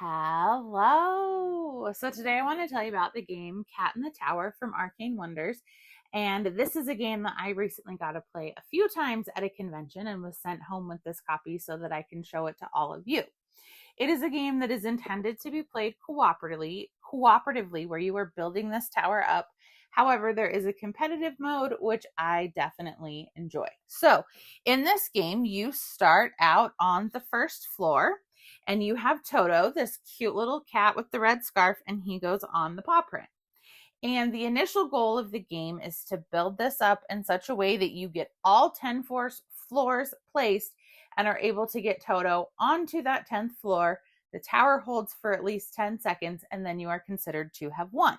Hello. So today I want to tell you about the game Cat in the Tower from Arcane Wonders. And this is a game that I recently got to play a few times at a convention and was sent home with this copy so that I can show it to all of you. It is a game that is intended to be played cooperatively where you are building this tower up. However, there is a competitive mode, which I definitely enjoy. So in this game, you start out on the first floor and you have Toto, this cute little cat with the red scarf, and he goes on the paw print. And the initial goal of the game is to build this up in such a way that you get all 10 floors placed and are able to get Toto onto that 10th floor. The tower holds for at least 10 seconds, and then you are considered to have won.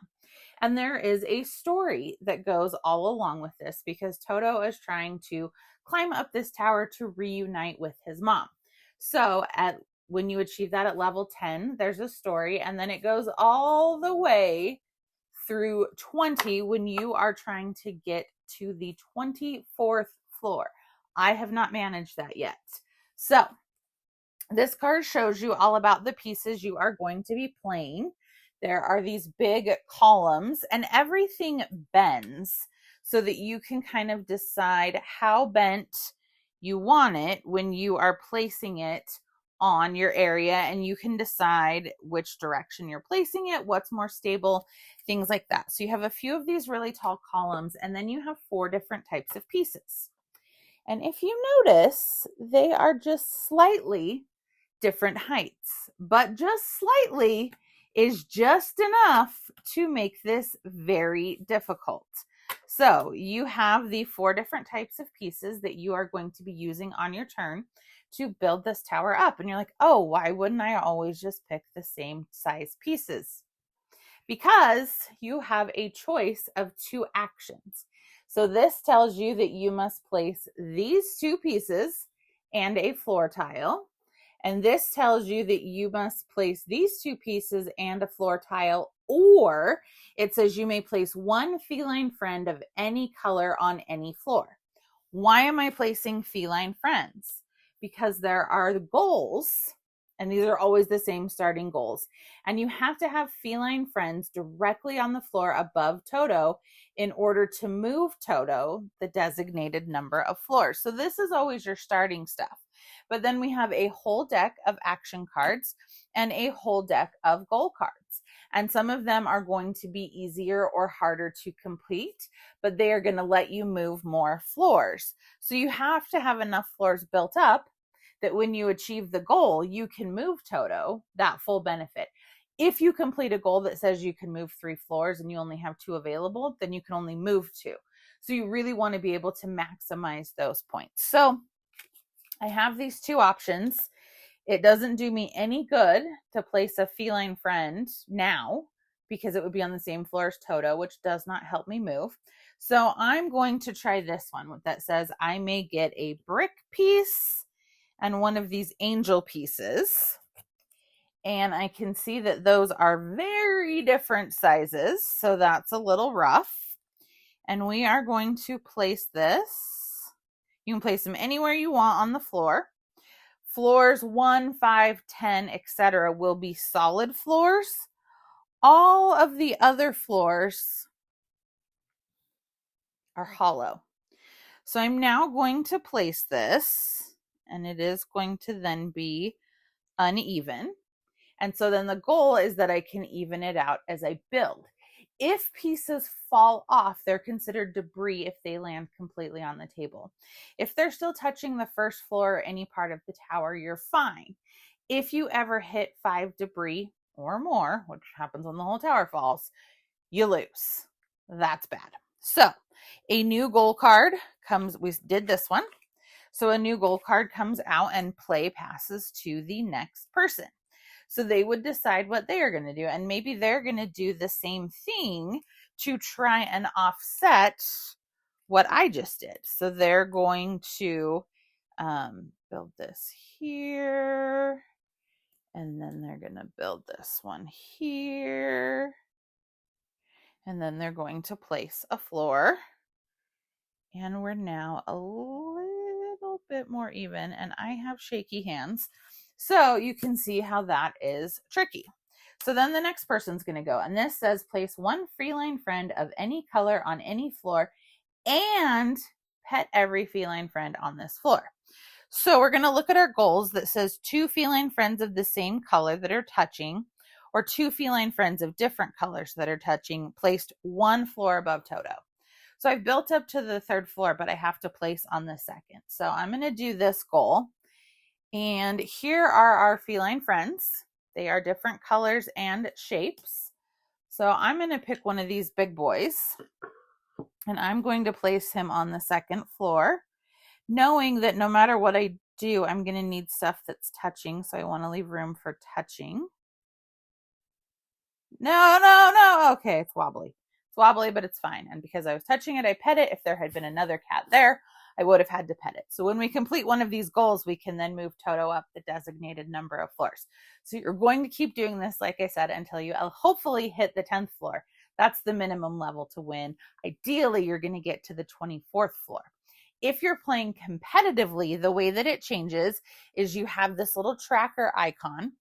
And there is a story that goes all along with this because Toto is trying to climb up this tower to reunite with his mom. So when you achieve that at level 10, there's a story, and then it goes all the way through 20 when you are trying to get to the 24th floor. I have not managed that yet. So this card shows you all about the pieces you are going to be playing. There are these big columns and everything bends so that you can kind of decide how bent you want it when you are placing it on your area, and you can decide which direction you're placing it, what's more stable, things like that. So you have a few of these really tall columns, and then you have 4 different types of pieces. And if you notice, they are just slightly different heights, but just slightly is just enough to make this very difficult. So you have the 4 different types of pieces that you are going to be using on your turn to build this tower up. And you're like, oh, why wouldn't I always just pick the same size pieces? Because you have a choice of 2 actions. So this tells you that you must place these 2 pieces and a floor tile. And this tells you that you must place these 2 pieces and a floor tile, or it says you may place 1 feline friend of any color on any floor. Why am I placing feline friends? Because there are the goals, and these are always the same starting goals. And you have to have feline friends directly on the floor above Toto in order to move Toto the designated number of floors. So this is always your starting stuff. But then we have a whole deck of action cards and a whole deck of goal cards. And some of them are going to be easier or harder to complete, but they are going to let you move more floors. So you have to have enough floors built up that when you achieve the goal, you can move Toto that full benefit. If you complete a goal that says you can move 3 floors and you only have 2 available, then you can only move 2. So you really want to be able to maximize those points. So I have these 2 options. It doesn't do me any good to place a feline friend now because it would be on the same floor as Toto, which does not help me move. So I'm going to try this one that says I may get a brick piece and one of these angel pieces. And I can see that those are very different sizes, so that's a little rough. And we are going to place this. You can place them anywhere you want on the floor. Floors 1, 5, 10, etc. will be solid floors. All of the other floors are hollow. So I'm now going to place this, and it is going to then be uneven. And so then the goal is that I can even it out as I build. If pieces fall off, they're considered debris if they land completely on the table. If they're still touching the first floor or any part of the tower, you're fine. If you ever hit 5 debris or more, which happens when the whole tower falls, you lose. That's bad. So a new goal card comes. We did this one. So a new goal card comes out and play passes to the next person. So they would decide what they are going to do. And maybe they're going to do the same thing to try and offset what I just did. So they're going to build this here. And then they're going to build this one here. And then they're going to place a floor. And we're now a little bit more even. And I have shaky hands. So you can see how that is tricky. So then the next person's going to go, and this says place one feline friend of any color on any floor and pet every feline friend on this floor. So we're going to look at our goals that says 2 feline friends of the same color that are touching, or 2 feline friends of different colors that are touching, placed 1 floor above Toto. So I've built up to the 3rd floor, but I have to place on the 2nd. So I'm going to do this goal. And here are our feline friends. They are different colors and shapes. So I'm going to pick one of these big boys, and I'm going to place him on the 2nd floor, knowing that no matter what I do, I'm going to need stuff that's touching. So I want to leave room for touching. No. Okay, it's wobbly. It's wobbly, but it's fine. And because I was touching it, I pet it. If there had been another cat there, I would have had to pet it. So when we complete one of these goals, we can then move Toto up the designated number of floors. So you're going to keep doing this, like I said, until you hopefully hit the 10th floor. That's the minimum level to win. Ideally, you're going to get to the 24th floor. If you're playing competitively, the way that it changes is you have this little tracker icon,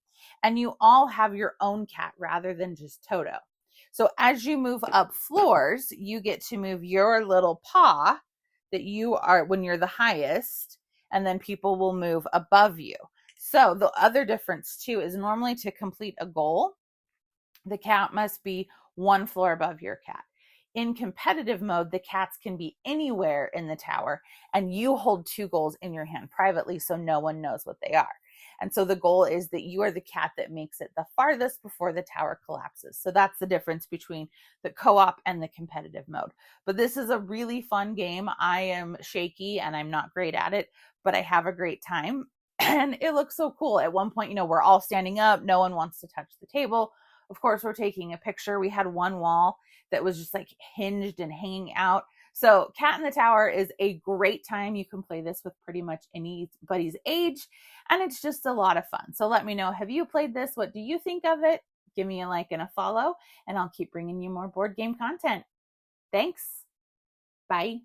and you all have your own cat rather than just Toto. So as you move up floors, you get to move your little paw that you are when you're the highest, and then people will move above you. So the other difference too is normally to complete a goal, the cat must be 1 floor above your cat. In competitive mode, the cats can be anywhere in the tower, and you hold 2 goals in your hand privately so no one knows what they are. And so the goal is that you are the cat that makes it the farthest before the tower collapses. So that's the difference between the co-op and the competitive mode. But this is a really fun game. I am shaky and I'm not great at it, but I have a great time. And it looks so cool. At one point, we're all standing up. No one wants to touch the table. Of course, we're taking a picture. We had one wall that was just like hinged and hanging out. So Cat in the Tower is a great time. You can play this with pretty much anybody's age, and it's just a lot of fun. So let me know, have you played this? What do you think of it? Give me a like and a follow, and I'll keep bringing you more board game content. Thanks. Bye.